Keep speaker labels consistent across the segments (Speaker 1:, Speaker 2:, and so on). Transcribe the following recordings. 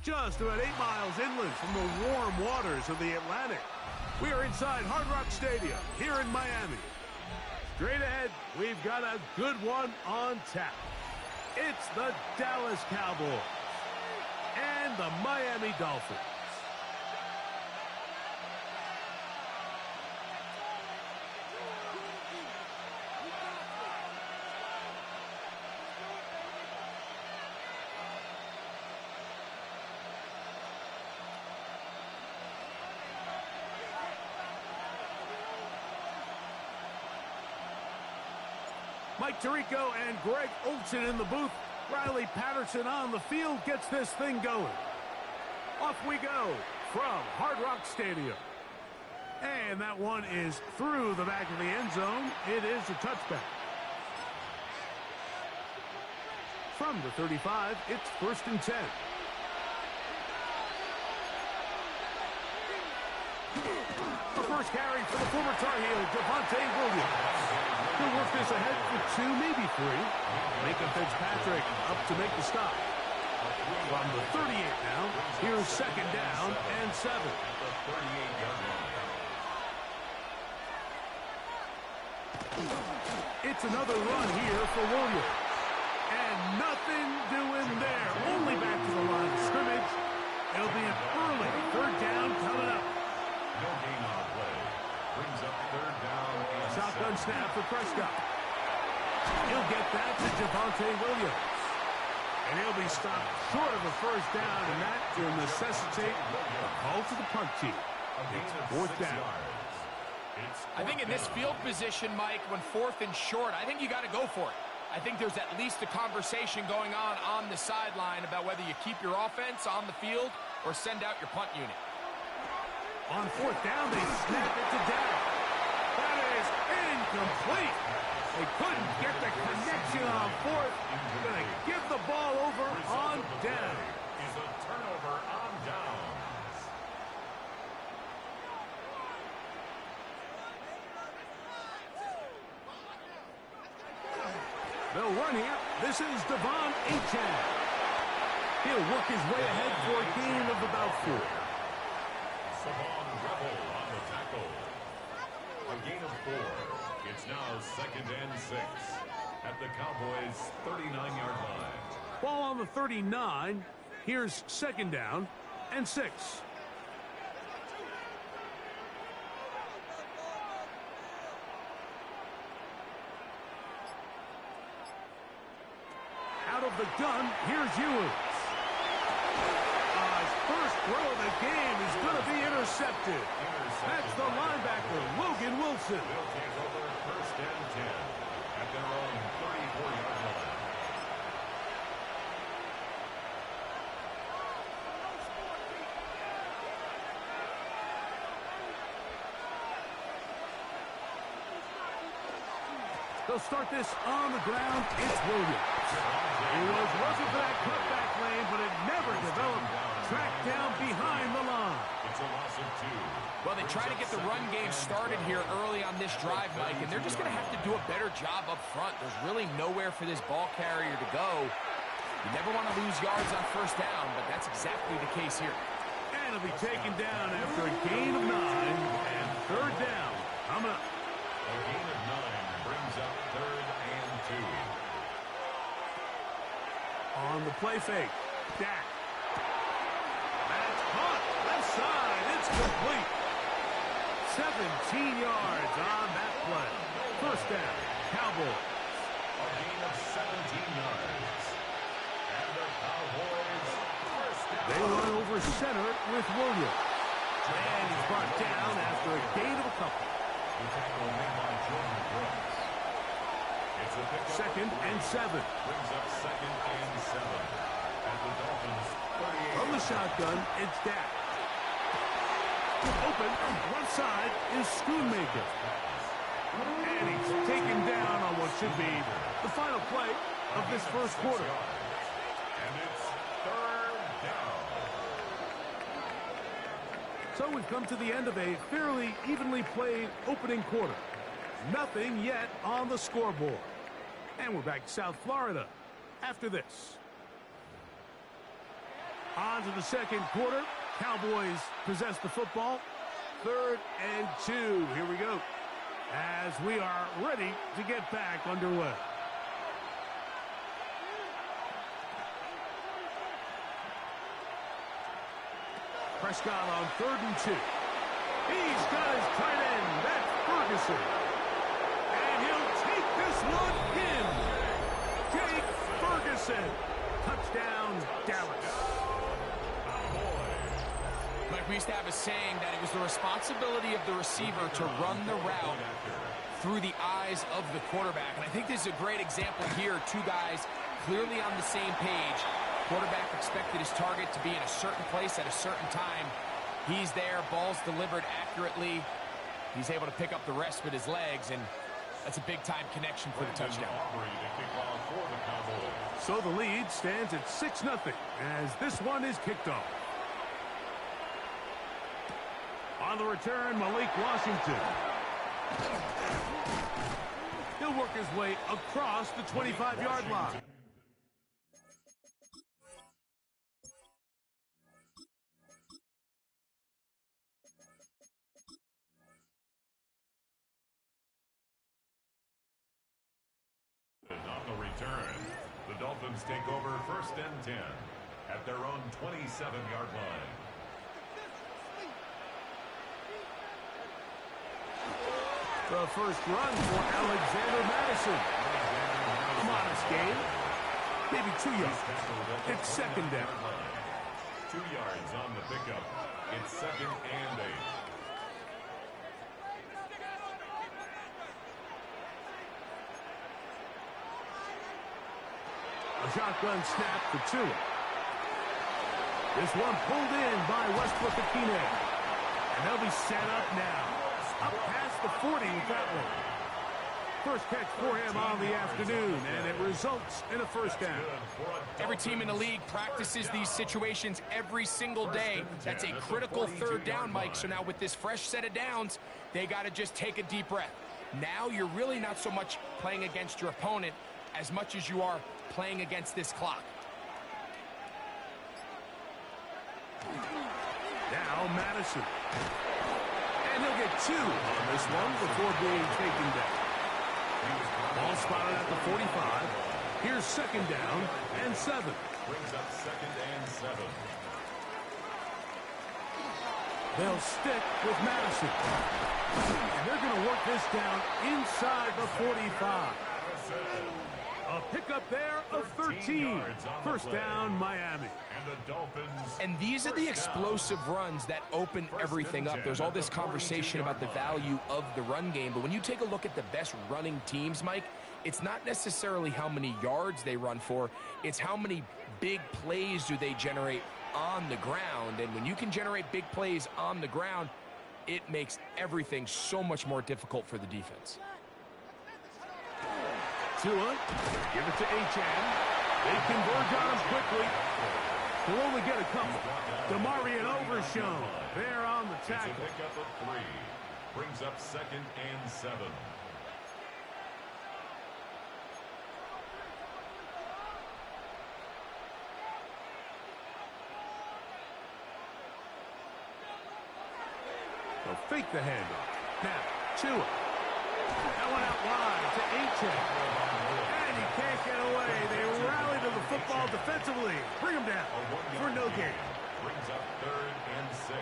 Speaker 1: just about 8 miles inland from the warm waters of the Atlantic. We are inside Hard Rock Stadium here in Miami. Straight ahead, we've got a good one on tap. It's the Dallas Cowboys and the Miami Dolphins. Mike Tirico and Greg Olsen in the booth. Riley Patterson on the field gets this thing going. Off we go from Hard Rock Stadium. And that one is through the back of the end zone. It is a touchback. From the 35, it's 1st and 10. The first carry for the former Tar Heel, Javonte Williams. He'll work this ahead for 2, maybe 3. Micah Fitzpatrick up to make the stop. From the 38 now, here's 2nd down and 7. It's another run here for Williams. And nothing doing there. Only back to the line of scrimmage. It'll be an early 3rd down coming up.
Speaker 2: No gain on the play. Brings up 3rd down.
Speaker 1: Shotgun snap for Prescott. He'll get that to Javonte Williams. And he'll be stopped short of a 1st down, and that will necessitate a call to the punt team. It's 4th down.
Speaker 3: I think in this field position, Mike, when 4th and short, I think you got to go for it. I think there's at least a conversation going on the sideline about whether you keep your offense on the field or send out your punt unit.
Speaker 1: On 4th down, they snap it to Dak. That is incomplete. They couldn't get the connection on 4th. Going to give the ball over on down.
Speaker 2: Is a turnover on downs.
Speaker 1: They'll run here. This is Devon Achane. He'll work his way ahead for a gain of about 4.
Speaker 2: Savon Rebel on the tackle. A gain of 4. It's now 2nd and 6 at the Cowboys' 39-yard line.
Speaker 1: Ball on the 39. Here's 2nd down and 6. Out of the gun, here's Ewers. His first throw of the game is going to be intercepted. That's the linebacker, Logan Wilson.
Speaker 2: Will take over 1st and 10 at their own 34-yard line.
Speaker 1: They'll start this on the ground. It's Williams. He was looking for that cutback lane, but it never developed. Tracked down behind the line.
Speaker 2: It's a loss of 2.
Speaker 3: Well, they try to get the run game started here early on this drive, Mike, and they're just going to have to do a better job up front. There's really nowhere for this ball carrier to go. You never want to lose yards on 1st down, but that's exactly the case here.
Speaker 1: And it'll be taken down after a gain of 9 and 3rd down coming up.
Speaker 2: A gain of 9 brings up 3rd and 2.
Speaker 1: On the play fake, Dak. That's caught. Left side. It's complete. 17 yards on that play. 1st down, Cowboys.
Speaker 2: A gain of 17 yards. And the Cowboys 1st down.
Speaker 1: They run over center with Williams. And he's brought down after a gain of a couple.
Speaker 2: The tackle made by Jordan Brooks. It's a pickup.
Speaker 1: 2nd and 7.
Speaker 2: Brings up 2nd and 7 at the Dolphins' 38.
Speaker 1: From the shotgun, it's Dak. Open, left side is Schoonmaker. And he's taken down on what should be the final play of this 1st quarter.
Speaker 2: And it's 3rd down.
Speaker 1: So we've come to the end of a fairly evenly played opening quarter. Nothing yet on the scoreboard. And we're back to South Florida after this. On to the second quarter. Cowboys possess the football. 3rd and 2. Here we go. As we are ready to get back underway. Prescott on 3rd and 2. He's got his tight end. That's Ferguson. And he'll take this one in. Jake Ferguson. Touchdown, Dallas.
Speaker 3: Mike, we used to have a saying that it was the responsibility of the receiver to run the route through the eyes of the quarterback. And I think this is a great example here. Two guys clearly on the same page. Quarterback expected his target to be in a certain place at a certain time. He's there, ball's delivered accurately. He's able to pick up the rest with his legs, and that's a big-time connection for the touchdown.
Speaker 1: So the lead stands at 6-0 as this one is kicked off. On the return, Malik Washington. He'll work his way across the 25-yard line.
Speaker 2: And on the return, the Dolphins take over 1st and 10 at their own 27-yard line.
Speaker 1: The first run for Alexander Madison. A modest gain. Maybe 2 yards. It's 2nd down.
Speaker 2: 2 yards on the pickup. It's 2nd and 8.
Speaker 1: A shotgun snap for Tua. This one pulled in by Westbrook-Akine. And they'll be set up now. Up past the 40 with that one. First catch for him on the afternoon, and it results in a 1st down.
Speaker 3: Every team in the league practices these situations every single day. That's a critical 3rd down, Mike. So now with this fresh set of downs, they got to just take a deep breath. Now you're really not so much playing against your opponent as much as you are playing against this clock.
Speaker 1: Now Madison. And he'll get 2 on this one before being taken down. Ball spotted at the 45. Here's 2nd down and 7.
Speaker 2: Brings up 2nd and 7.
Speaker 1: They'll stick with Madison. And they're going to work this down inside the 45. A pickup there of 13. 1st down, Miami.
Speaker 3: And these are the explosive runs that open everything up. There's all this conversation about the value of the run game, but when you take a look at the best running teams, Mike, it's not necessarily how many yards they run for, it's how many big plays do they generate on the ground. And when you can generate big plays on the ground, it makes everything so much more difficult for the defense.
Speaker 1: Tua, give it to Achane. They converge on him quickly. He'll only get a couple. Demarion Overshown there on the tackle.
Speaker 2: It's a pickup of 3. Brings up 2nd and 7.
Speaker 1: They'll fake the handoff. Now, Tua. That one out wide to Achane. And he can't get away. They rally to the football defensively. Bring him down for no gain.
Speaker 2: Brings up 3rd and 6.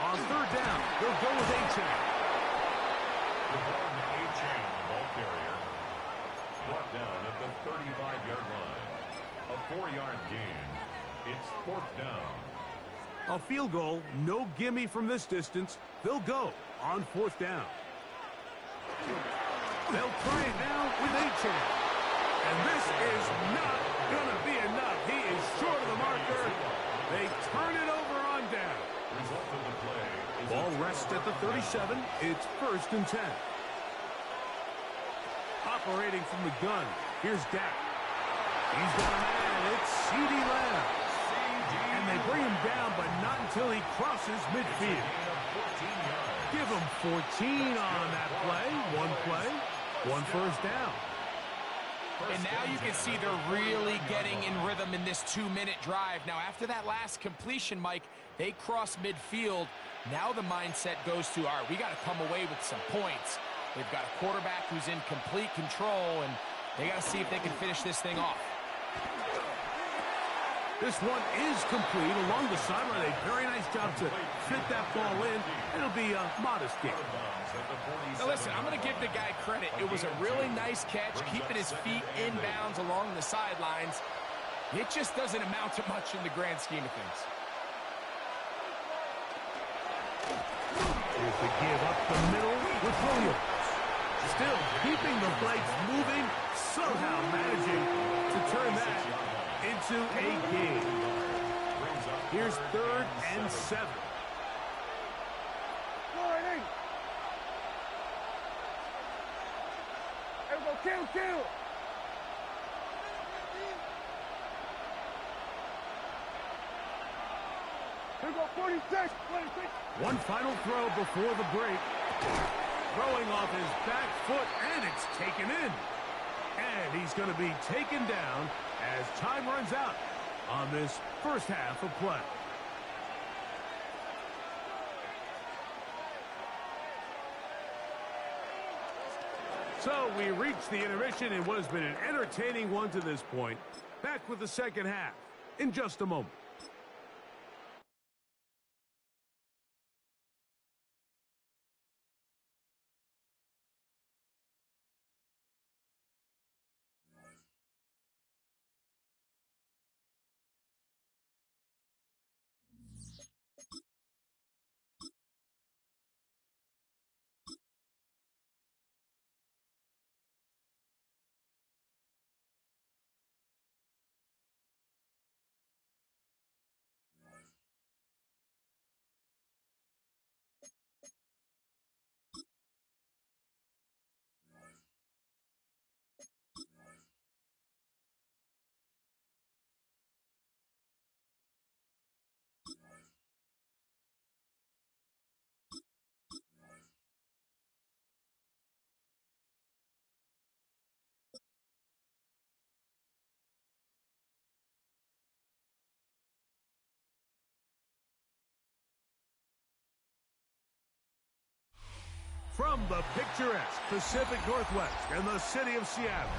Speaker 1: On 3rd down, they'll go with Achane.
Speaker 2: Achane, the ball carrier. Brought down at the 35-yard line. A 4-yard gain. It's 4th down.
Speaker 1: A field goal, no gimme from this distance. They'll go on 4th down. They'll try it now with Achane. And this is not going to be enough. He is short of the marker. They turn it over on down.
Speaker 2: Result of the play is
Speaker 1: ball rests at the 37. It's 1st and 10. Operating from the gun. Here's Dak. He's got a man. It's CeeDee Lamb. And they bring him down, but not until he crosses midfield. Give him 14 on that play. One 1st down.
Speaker 3: And now you can see they're really getting in rhythm in this 2-minute drive. Now, after that last completion, Mike, they cross midfield. Now the mindset goes to, all right, we got to come away with some points. They've got a quarterback who's in complete control, and they got to see if they can finish this thing off.
Speaker 1: This one is complete along the sideline. A very nice job to fit that ball in. It'll be a modest gain.
Speaker 3: Now listen, I'm going to give the guy credit. It was a really nice catch, keeping his feet in bounds along the sidelines. It just doesn't amount to much in the grand scheme of things.
Speaker 1: Here's the give up the middle with Williams. Still keeping the legs moving, somehow managing to turn that into a gain. Here's 3rd and 7.
Speaker 4: Kill. Here go 46.
Speaker 1: One final throw before the break. Throwing off his back foot, and it's taken in. And he's going to be taken down as time runs out on this first half of play. So we reach the intermission in what has been an entertaining one to this point. Back with the second half in just a moment. From the picturesque Pacific Northwest and the city of Seattle,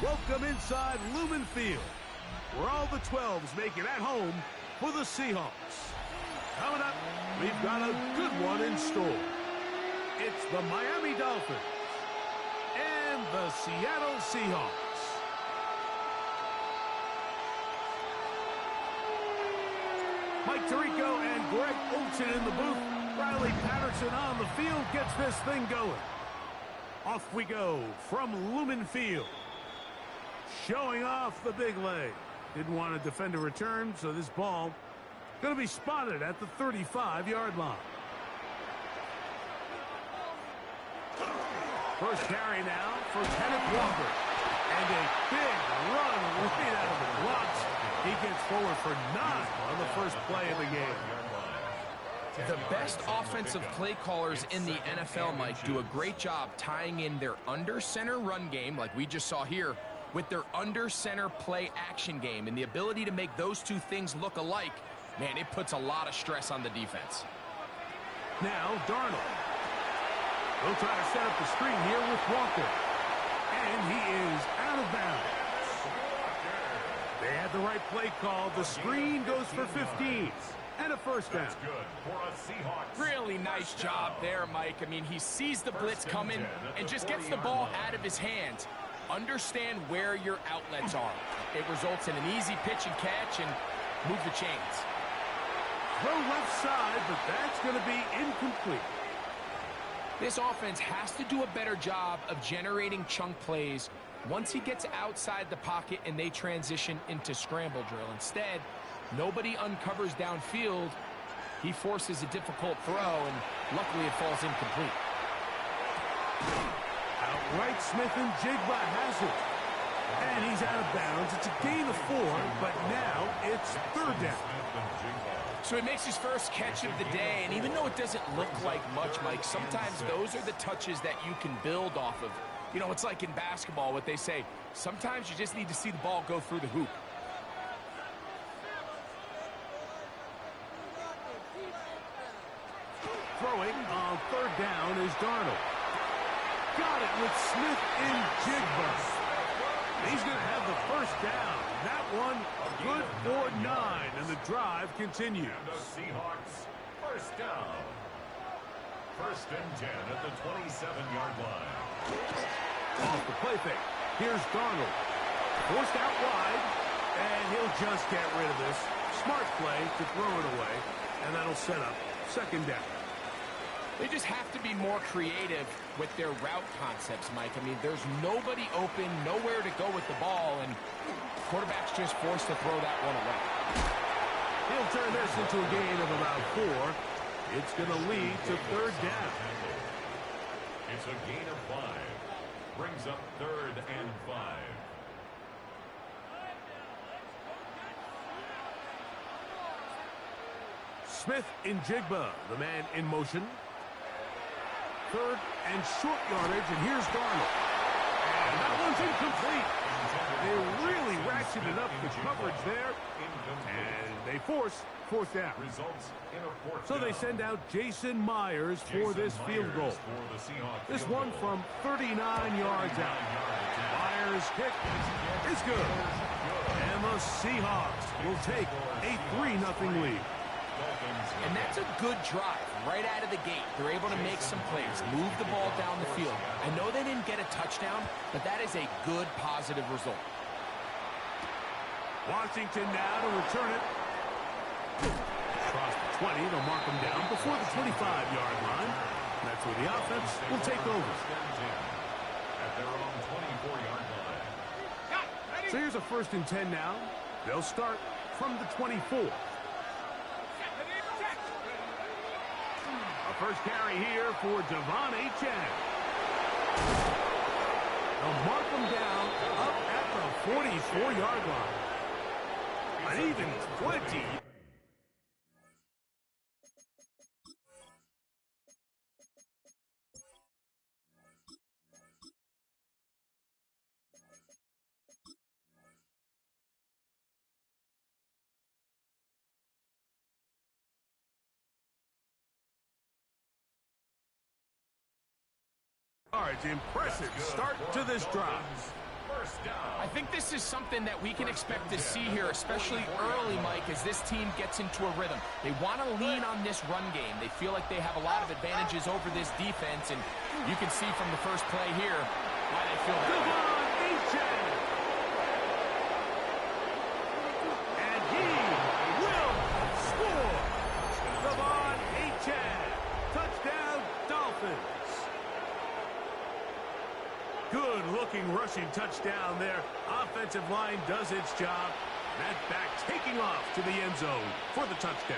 Speaker 1: welcome inside Lumen Field, where all the 12s make it at home for the Seahawks. Coming up, we've got a good one in store. It's the Miami Dolphins and the Seattle Seahawks. Mike Tirico and Greg Olsen in the booth. Riley Patterson on the field gets this thing going. Off we go from Lumen Field. Showing off the big leg. Didn't want to defend a return, so this ball going to be spotted at the 35-yard line. First carry now for Kenneth Walker. And a big run right out of the blocks. He gets forward for 9 on the first play of the game.
Speaker 3: The best offensive play callers in the NFL, Mike, do a great job tying in their under-center run game, like we just saw here, with their under-center play action game. And the ability to make those two things look alike, man, it puts a lot of stress on the defense.
Speaker 1: Now, Darnold. He'll try to set up the screen here with Walker. And he is out of bounds. They had the right play call. The screen goes for 15. And a first down.
Speaker 3: Really nice job there, Mike. I mean, he sees the blitz coming and just gets the ball out of his hands. Understand where your outlets are. It results in an easy pitch and catch and move the chains.
Speaker 1: Throw left side, but that's going to be incomplete.
Speaker 3: This offense has to do a better job of generating chunk plays once he gets outside the pocket and they transition into scramble drill. Instead, nobody uncovers downfield. He forces a difficult throw, and luckily it falls incomplete.
Speaker 1: Outright Smith and Jigba has it. And he's out of bounds. It's a gain of 4, but now it's 3rd down.
Speaker 3: So he makes his first catch of the day, and even though it doesn't look like much, Mike, sometimes those are the touches that you can build off of. You know, it's like in basketball, what they say, sometimes you just need to see the ball go through the hoop.
Speaker 1: Throwing on third down is Darnold. Got it with Smith in Jigba. He's going to have the first down. That one good for 9, and the drive continues.
Speaker 2: And the Seahawks first down. First and 10 at the 27-yard line.
Speaker 1: Off the play fake. Here's Darnold. Forced out wide, and he'll just get rid of this. Smart play to throw it away, and that'll set up second down.
Speaker 3: They just have to be more creative with their route concepts, Mike. I mean, there's nobody open, nowhere to go with the ball, and quarterback's just forced to throw that one away.
Speaker 1: He'll turn this into a gain of about 4. It's going to lead to third down.
Speaker 2: It's a gain of 5. Brings up third and 5.
Speaker 1: Smith in Jigba, the man in motion. Third and short yardage, and here's Darnold. And that one's incomplete. They really ratcheted up the coverage there, and they force fourth down.
Speaker 2: Results in a fourth
Speaker 1: So they
Speaker 2: down.
Speaker 1: send out Jason Myers for this field goal. This one from 39 yards out. Myers' kick is good. And the Seahawks will take a 3-0 lead.
Speaker 3: And that's a good drive right out of the gate. They're able to make some plays, move the ball down the field. I know they didn't get a touchdown, but that is a good, positive result.
Speaker 1: Washington now to return it. Across the 20, they'll mark them down before the 25-yard line. That's where the offense will take over.
Speaker 2: At their own 24-yard line.
Speaker 1: So here's a 1st and 10 now. They'll start from the 24. A first carry here for Devon Achane. They'll mark them down up at the 44-yard line. An even 20. Impressive start to this drive.
Speaker 3: I think this is something that we can expect to see here, especially early, Mike, as this team gets into a rhythm. They want to lean on this run game. They feel like they have a lot of advantages over this defense, and you can see from the first play here why they feel that way.
Speaker 1: And he will score. Devon Achane. Touchdown, Dolphins. Good-looking rushing touchdown there. Offensive line does its job. That back taking off to the end zone for the touchdown.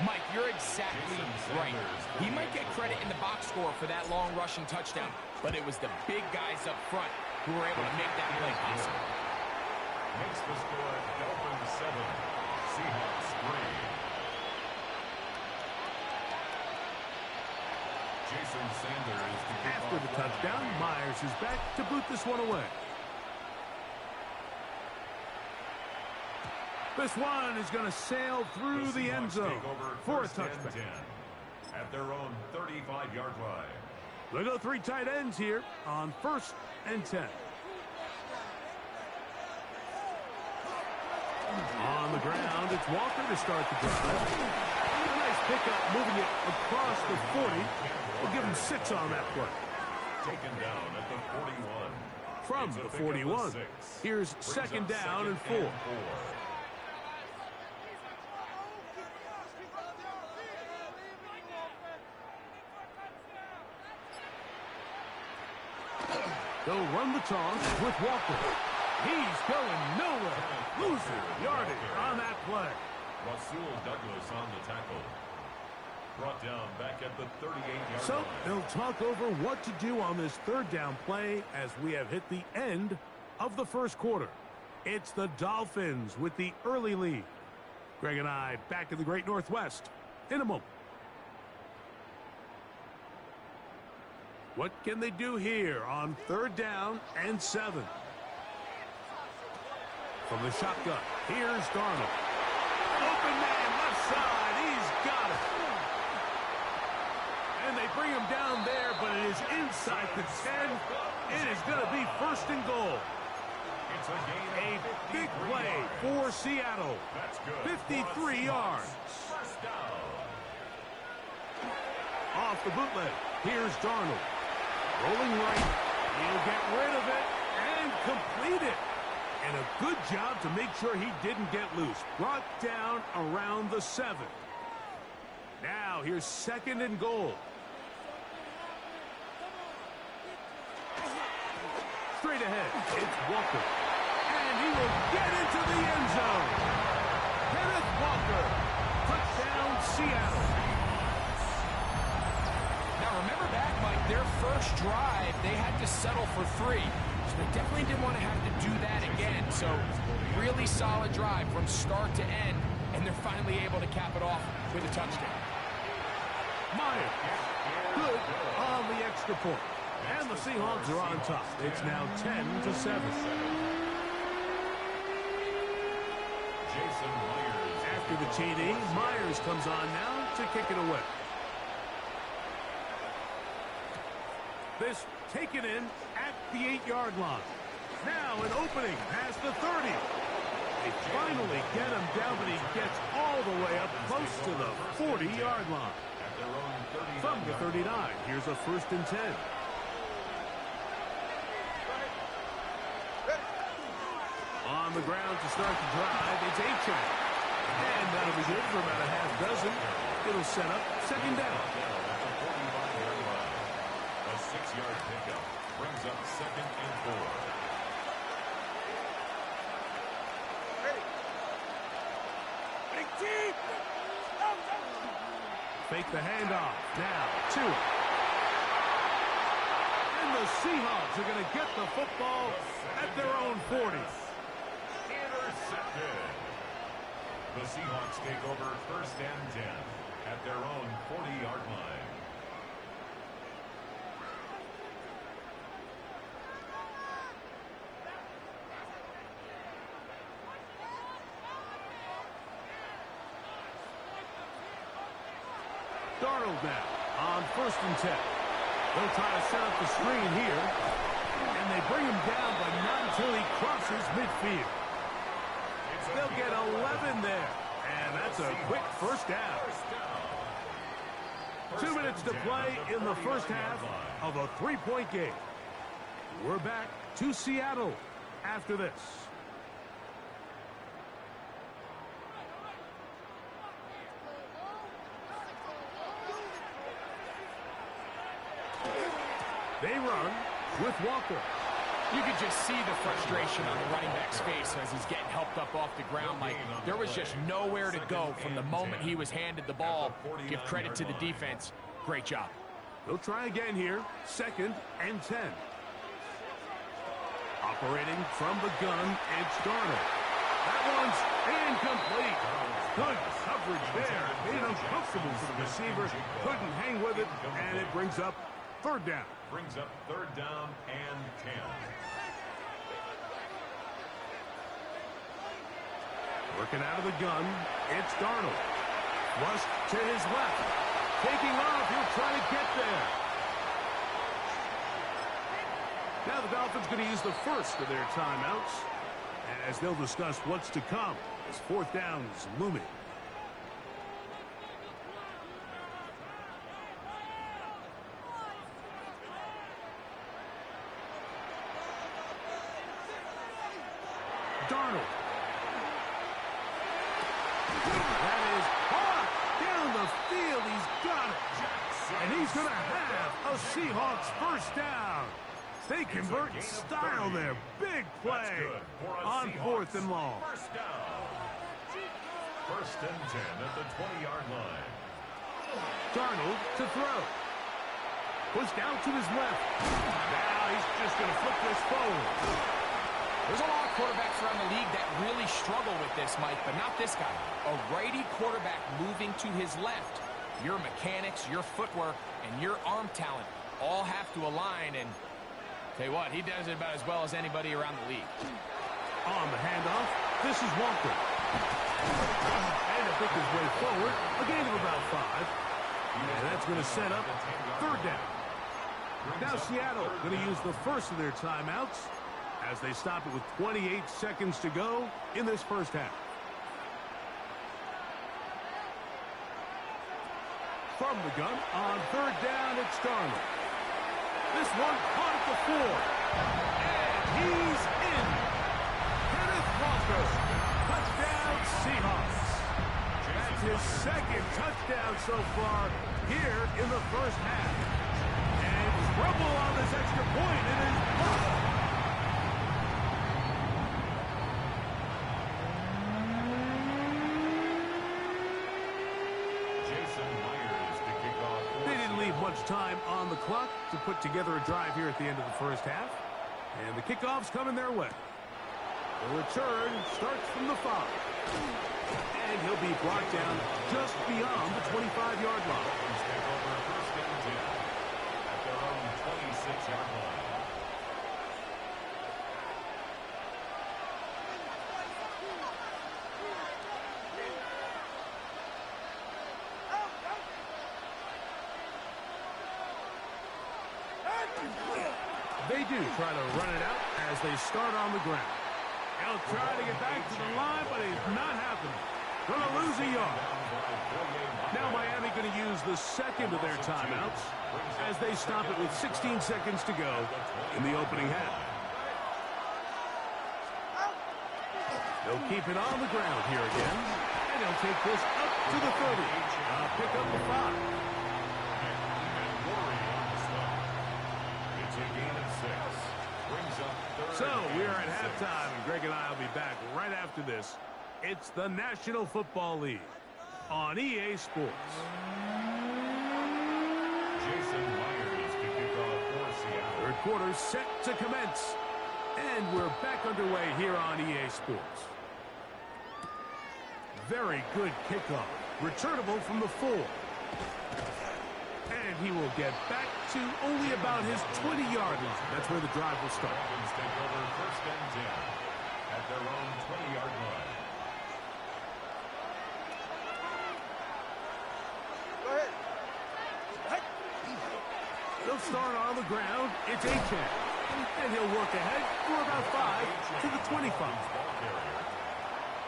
Speaker 3: Mike, you're exactly right. He might get credit in the box score for that long rushing touchdown, but it was the big guys up front who were able to make that play possible.
Speaker 2: Makes the score Dolphins 7, Seahawks 3. Jason Sanders to kick
Speaker 1: After
Speaker 2: off
Speaker 1: the touchdown, Myers is back to boot this one away. This one is going to sail through the end zone for a touchback.
Speaker 2: At their own 35-yard line.
Speaker 1: They'll go 3 tight ends here on 1st and 10. On the ground, it's Walker to start the drive. A nice pickup, moving it across the 40. We'll give him 6 on that play.
Speaker 2: Taken down at the 41.
Speaker 1: From the 41, here's second down and 4. They'll run the toss with Walker. He's going nowhere. Losing yardage on that play.
Speaker 2: Rasul Douglas on the tackle. Brought down back at the 38-yard
Speaker 1: So
Speaker 2: line.
Speaker 1: they'll talk over what to do on this third down play as we have hit the end of the first quarter. It's the Dolphins with the early lead. Greg and I back in the Great Northwest in a moment. What can they do here on 3rd down and 7? From the shotgun, here's Darnold. Open man, left side, he's got it. And they bring him down there, but it is inside the 10. It is going to be 1st and goal.
Speaker 2: It's
Speaker 1: A big play for Seattle. 53 yards.
Speaker 2: First down.
Speaker 1: Off the bootleg, here's Darnold. Rolling right, he'll get rid of it and complete it. And a good job to make sure he didn't get loose. Brought down around the 7. Now here's 2nd and goal. Straight ahead, it's Walker. And he will get into the end zone. Kenneth Walker. Touchdown, Seattle.
Speaker 3: Now remember back, Mike, their first drive, they had to settle for 3. So they definitely didn't want to have to do that again. So really solid drive from start to end. And they're finally able to cap it off with a touchdown.
Speaker 1: Myers. Good on the extra point. And the Seahawks are on top. It's now 10-7.
Speaker 2: Jason Myers.
Speaker 1: After the TD, Myers comes on now to kick it away. This taken in at the 8-yard line. Now an opening past the 30. They finally get him down, but he gets all the way up close to the 40-yard line. From the 39, here's a 1st and 10. On the ground to start the drive, it's Achane. And that'll be good for about a half dozen. It'll set up 2nd down.
Speaker 2: A 6-yard pickup brings up 2nd and 4.
Speaker 1: Fake the handoff. Now, 2. And the Seahawks are going to get the football at their own 40.
Speaker 2: Intercepted. The Seahawks take over 1st and 10 at their own 40-yard line.
Speaker 1: Darnold now on 1st and 10. They'll try to set up the screen here. And they bring him down, but not until he crosses midfield. They'll get 11 there. And that's a quick 1st down. 2 minutes to play in the 1st half of a 3-point game. We're back to Seattle after this. They run with Walker.
Speaker 3: You could just see the frustration on the running back's face as he's getting helped up off the ground. Like, there was just nowhere to go from the moment he was handed the ball. Give credit to the defense. Great job.
Speaker 1: They'll try again here. 2nd and 10. Operating from the gun, it's Darnold. That one's incomplete. Good coverage there. Made uncomfortable for the receiver. Couldn't hang with it, and it brings up 3rd down.
Speaker 2: Brings up 3rd down and 10.
Speaker 1: Working out of the gun, it's Darnold. Flushed to his left. Taking off, he'll try to get there. Now the Dolphins going to use the first of their timeouts as they'll discuss what's to come as 4th down is looming. Darnold. That is hard down the field. He's got it. And he's going to have a Seahawks 1st down. They convert in style there. Big play on 4th and long.
Speaker 2: 1st down. 1st and 10 at the 20-yard line.
Speaker 1: Darnold to throw. Pushed out to his left. Now he's just going to flip this forward.
Speaker 3: There's a lot of quarterbacks around the league that really struggle with this, Mike, but not this guy. A righty quarterback moving to his left. Your mechanics, your footwork, and your arm talent all have to align, and tell you what, he does it about as well as anybody around the league.
Speaker 1: On the handoff, this is Walker. And he'll pick his way forward, a gain of about 5. And that's going to set up third down. Now Seattle going to use the first of their timeouts as they stop it with 28 seconds to go in this first half. From the gun, on third down, it's Darnold. This one caught at the 4. And he's in. Kenneth Walker, touchdown Seahawks. That's his second touchdown so far here in the first half. And trouble on this extra point. It is blocked. Much time on the clock to put together a drive here at the end of the first half. And the kickoff's coming their way. The return starts from the 5. And he'll be brought down just beyond the 25-yard line.
Speaker 2: First and 10 at their own 26-yard line.
Speaker 1: They do try to run it out as they start on the ground. He'll try to get back to the line, but it's not happening. Going to lose a yard. Now Miami going to use the second of their timeouts as they stop it with 16 seconds to go in the opening half. They'll keep it on the ground here again, and they'll take this up to the 30. Pick up the 5. So we are at halftime, and Greg and I will be back right after this. It's the National Football League on EA Sports.
Speaker 2: Jason Myers to kick off for Seattle.
Speaker 1: Third quarter set to commence, and we're back underway here on EA Sports. Very good kickoff, returnable from the 4. And he will get back to only about his 20-yard line. That's where the drive will start.
Speaker 2: Dolphins take over first and 10 at their own 20-yard line.
Speaker 4: Go ahead.
Speaker 1: They'll start on the ground. It's Achan. And he'll work ahead for about 5 to the 25.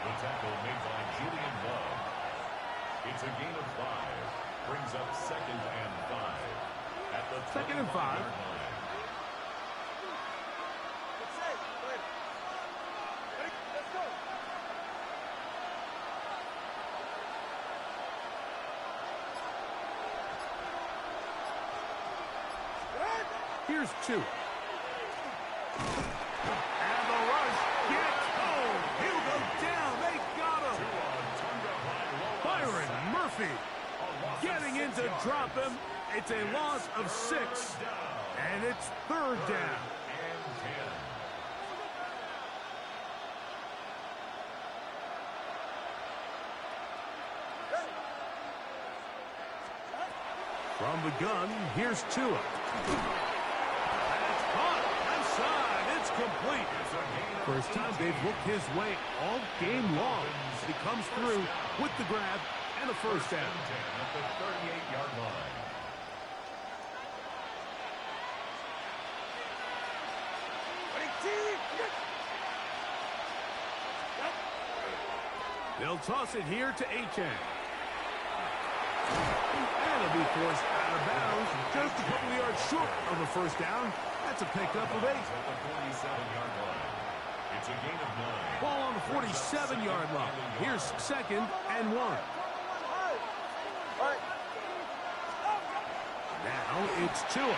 Speaker 2: The tackle made by Julian Love. It's a gain of 5. Brings up second and 5 at the
Speaker 1: second and 5.
Speaker 2: Line.
Speaker 4: Let's go.
Speaker 1: Here's 2. And the rush gets home. He'll go down. They got him. Byron Murphy getting in to drop him. It's a loss of 6. And it's third down. From the gun, here's Tua. That's caught. Left side. It's complete. First time they've looked his way all game long. He comes through with the grab and a first down.
Speaker 2: At the 38-yard line.
Speaker 1: They'll toss it here to Achan. And it'll be forced out of bounds. Just a couple of yards short of a first down. That's a pickup of 8.
Speaker 2: At the 47-yard line. It's a gain of 9.
Speaker 1: Ball on the 47-yard line. Here's second and 1. Now it's Tua.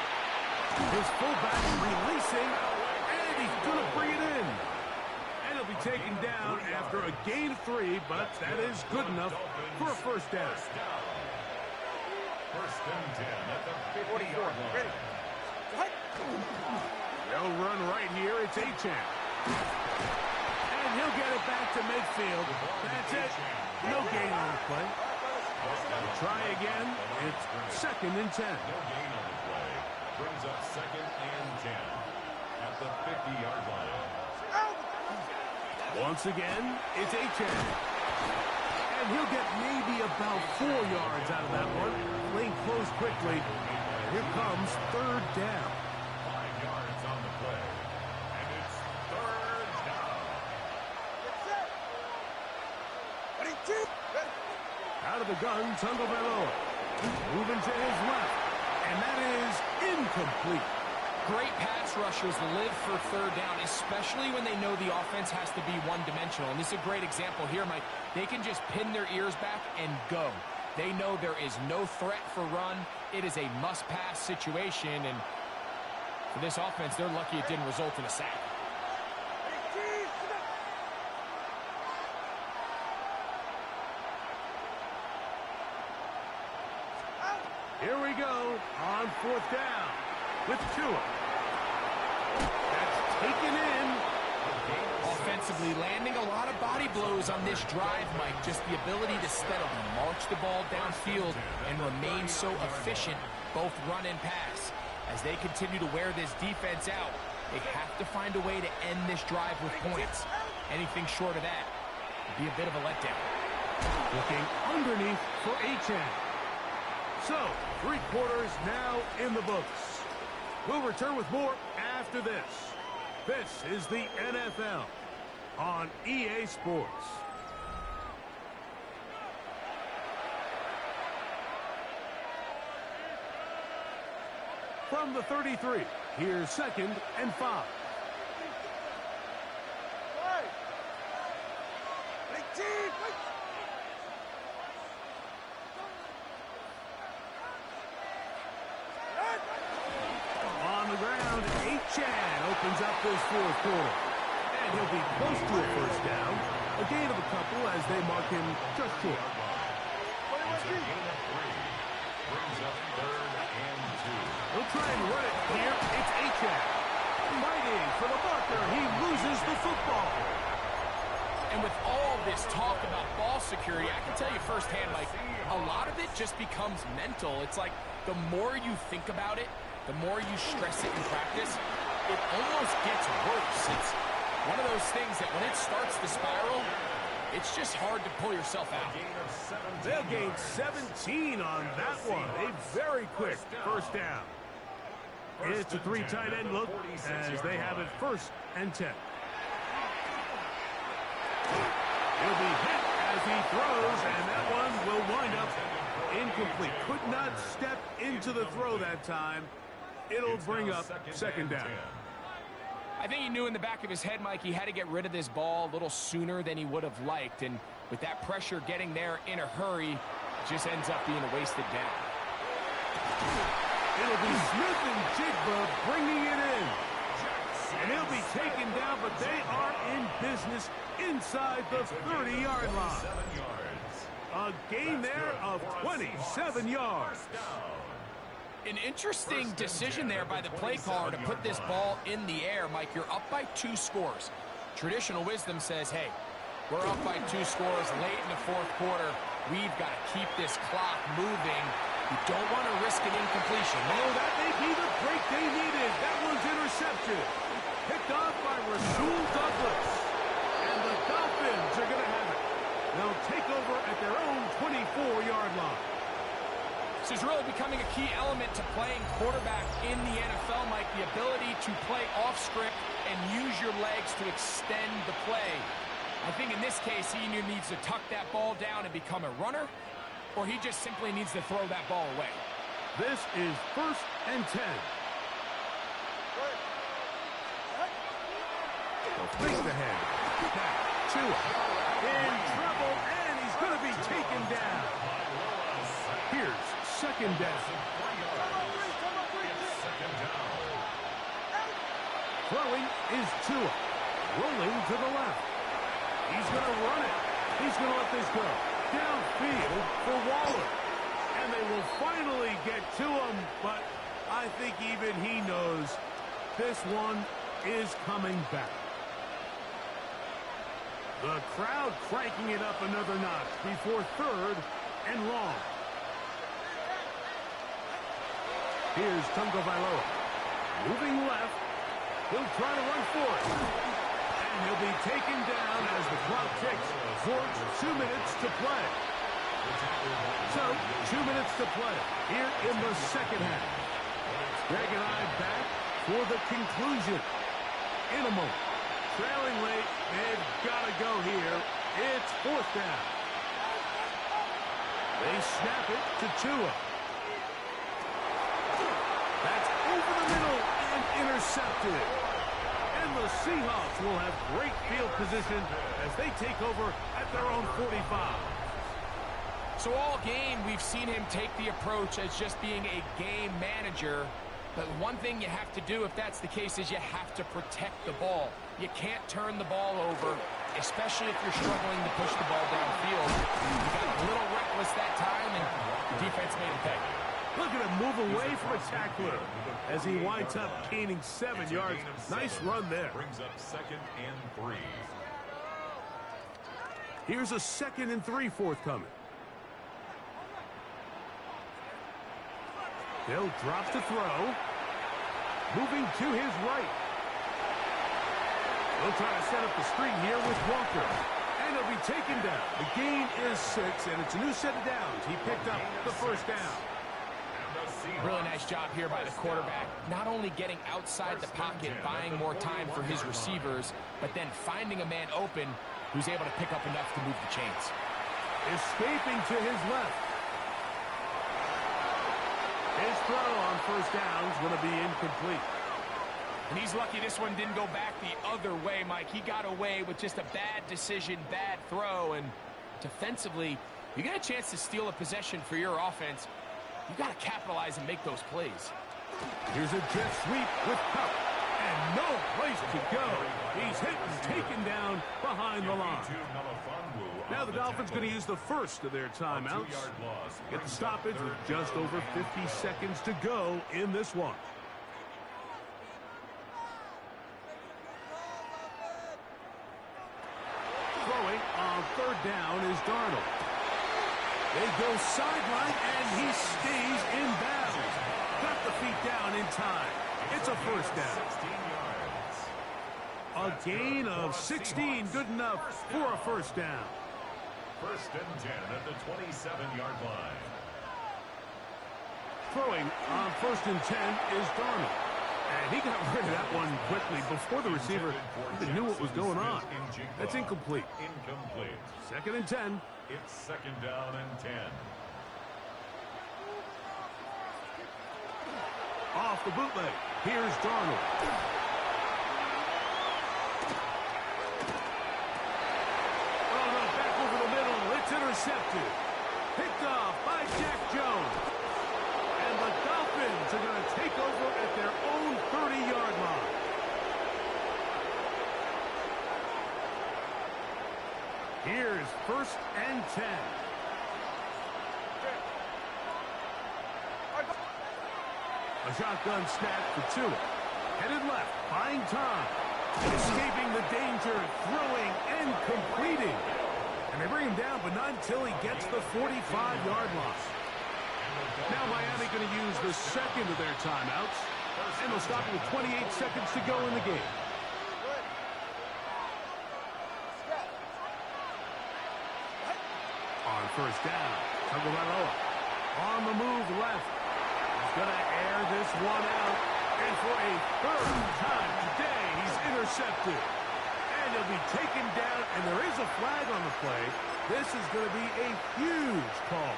Speaker 1: His fullback releasing, and he's going to bring it in. And he'll be taken down after a gain of 3, but that is good enough for a first down.
Speaker 2: First and 10 at the 50-yard line.
Speaker 1: They'll run right here. It's Achan. And he'll get it back to midfield. That's it. No gain on the play. Try again. It's second and 10.
Speaker 2: No gain on the play. Brings up 2nd and 10 at the 50-yard line.
Speaker 1: Once again, it's Achane. And he'll get maybe about 4 yards out of that one. Lane closed quickly. Here comes 3rd down.
Speaker 2: 5 yards on the play. And it's 3rd down.
Speaker 1: Out of the gun, Tagovailoa. Moving to his left. And that is incomplete.
Speaker 3: Great pass rushers live for 3rd down, especially when they know the offense has to be one-dimensional. And this is a great example here, Mike. They can just pin their ears back and go. They know there is no threat for run. It is a must-pass situation. And for this offense, they're lucky it didn't result in a sack.
Speaker 1: Here we go on 4th down with Tua. That's taken in.
Speaker 3: Offensively, landing a lot of body blows on this drive, Mike. Just the ability to steadily march the ball downfield and remain so efficient, both run and pass. As they continue to wear this defense out, they have to find a way to end this drive with points. Anything short of that would be a bit of a letdown.
Speaker 1: Looking underneath for Achane. So, 3 quarters now in the books. We'll return with more after this. This is the NFL on EA Sports. From the 33, here's 2nd and 5. On the ground, Achane opens up this 4th quarter. And he'll be close to a 1st down. A gain of a couple as they mark him just short.
Speaker 2: It's a gain of 3. Brings up 3rd and 2.
Speaker 1: He'll try and run it here. It's Achane. Fighting for the marker. He loses the football.
Speaker 3: And with all this talk about ball security, I can tell you firsthand, Mike, a lot of it just becomes mental. It's like the more you think about it, the more you stress it in practice, it almost gets worse. It's one of those things that when it starts to spiral, it's just hard to pull yourself out.
Speaker 1: They'll gain 17 on that one. A very quick 1st down. It's a 3 tight end look as they have it 1st and 10. He'll be hit as he throws, and that one will wind up incomplete. Could not step into the throw that time. It'll bring up 2nd down.
Speaker 3: I think he knew in the back of his head, Mike, he had to get rid of this ball a little sooner than he would have liked. And with that pressure getting there in a hurry, it just ends up being a wasted down.
Speaker 1: It'll be Smith and Jigba bringing it in. And he'll be taken down, but they are in business inside the 30-yard line. A gain there of 27 yards.
Speaker 3: An interesting decision there by the play caller to put this ball in the air. Mike, you're up by 2 scores. Traditional wisdom says, hey, we're up by 2 scores late in the 4th quarter. We've got to keep this clock moving. You don't want to risk an incompletion.
Speaker 1: Oh, that may be the break they needed. That one's intercepted. Picked off by Rasul Douglas. And the Dolphins are going to have it. They'll take over at their own 24-yard line.
Speaker 3: This is really becoming a key element to playing quarterback in the NFL, Mike. The ability to play off script and use your legs to extend the play. I think in this case, he either needs to tuck that ball down and become a runner, or he just simply needs to throw that ball away.
Speaker 1: This is 1st and 10. They'll face the head. Back, Tua. In trouble, and he's going to be taken down. Here's 2nd down. Throwing is Tua. Rolling to the left. He's going to run it. He's going to let this go. Downfield for Waller. And they will finally get to him, but I think even he knows this one is coming back. The crowd cranking it up another notch before 3rd and long. Here's Tagovailoa. Moving left. He'll try to run for it. And he'll be taken down as the clock ticks towards 2 minutes to play. So, 2 minutes to play here in the second half. Greg and I back for the conclusion in a moment. Trailing late, they've got to go here. It's 4th down. They snap it to Tua. That's over the middle and intercepted. And the Seahawks will have great field position as they take over at their own 45.
Speaker 3: So all game, we've seen him take the approach as just being a game manager. But one thing you have to do, if that's the case, is you have to protect the ball. You can't turn the ball over, especially if you're struggling to push the ball downfield. You got a little reckless that time, and the defense made it pay.
Speaker 1: Look at him move away from a tackler as he winds up gaining 7 yards. Nice run there.
Speaker 2: Brings up 2nd and 3.
Speaker 1: Here's a 2nd and 3 forthcoming. Hill drops to throw. Moving to his right. He'll try to set up the screen here with Walker. And he'll be taken down. The gain is 6, and it's a new set of downs. He picked up the 1st down.
Speaker 3: Really nice job here by the quarterback. Not only getting outside the pocket, buying more time for his receivers, but then finding a man open who's able to pick up enough to move the chains.
Speaker 1: Escaping to his left. His throw on 1st down is going to be incomplete.
Speaker 3: And he's lucky this one didn't go back the other way, Mike. He got away with just a bad decision, bad throw, and defensively, you get a chance to steal a possession for your offense. You got to capitalize and make those plays.
Speaker 1: Here's a jet sweep with Cup, and no place to go. He's hit and taken down behind the line. Now the Dolphins going to use the first of their timeouts. Get the stoppage with just over 50 seconds to go in this one. Throwing on 3rd down is Darnold. They go sideline, and he stays in bounds. Got the feet down in time. It's a 1st down. A gain of 16, good enough for a 1st down.
Speaker 2: 1st and 10 at the 27-yard line.
Speaker 1: Throwing on 1st and 10 is Darnold. And he got rid of that one quickly before the receiver even knew what was going on. That's incomplete.
Speaker 2: Incomplete.
Speaker 1: 2nd and 10.
Speaker 2: It's 2nd down and 10.
Speaker 1: Off the bootleg. Here's Darnold. Oh, no, back over the middle. It's intercepted. Picked off by Jack Jones. And the Dolphins are going to take over at their own 30-yard line. Here's 1st and 10. A shotgun snap for Tua. Headed left, buying time. Escaping the danger, throwing and completing. And they bring him down, but not until he gets the 45-yard line. Now Miami going to use the 2nd of their timeouts. And they'll stop it with 28 seconds to go in the game. On 1st down, Tagovailoa on the move left. He's going to air this one out. And for a 3rd time today, he's intercepted. And he'll be taken down, and there is a flag on the play. This is going to be a huge call.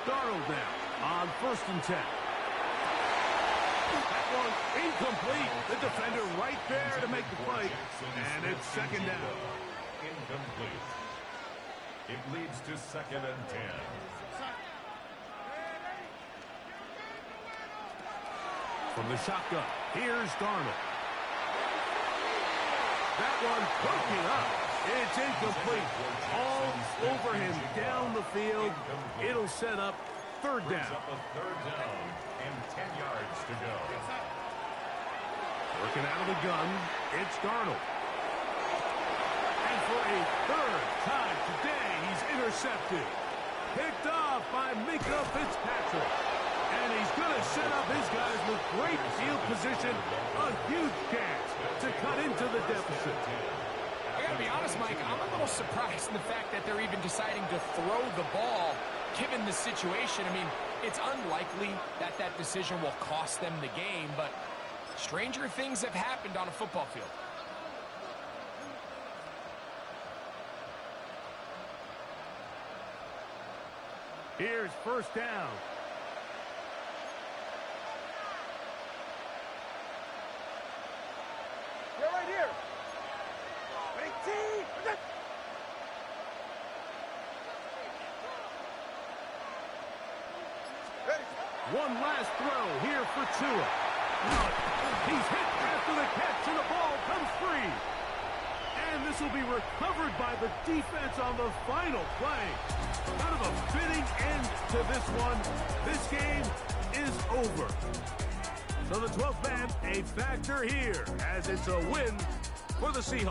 Speaker 1: Darnold now on 1st and 10. That one incomplete. The defender right there to make the play. And it's 2nd down.
Speaker 2: Incomplete. It leads to 2nd and 10.
Speaker 1: From the shotgun, here's Darnold. That one poking up. It's incomplete. All over him down the field. It'll set up 3rd down.
Speaker 2: Up a 3rd down and 10 yards to go.
Speaker 1: Working out of the gun, it's Darnold. And And for a third time today, he's intercepted. Picked off by Minka Fitzpatrick. And he's going to set up his guys with great field position. A huge chance to cut into the deficit.
Speaker 3: I got to be honest, Mike, I'm a little surprised in the fact that they're even deciding to throw the ball, given the situation. I mean, it's unlikely that that decision will cost them the game, but stranger things have happened on a football field.
Speaker 1: Here's first down.
Speaker 4: You're right here. 18. Ready.
Speaker 1: One last throw here for Tua. He's hit after the catch, and the ball comes free. And this will be recovered by the defense on the final play. Kind of a fitting end to this one. This game is over. So the 12th man, a factor here, as it's a win for the Seahawks.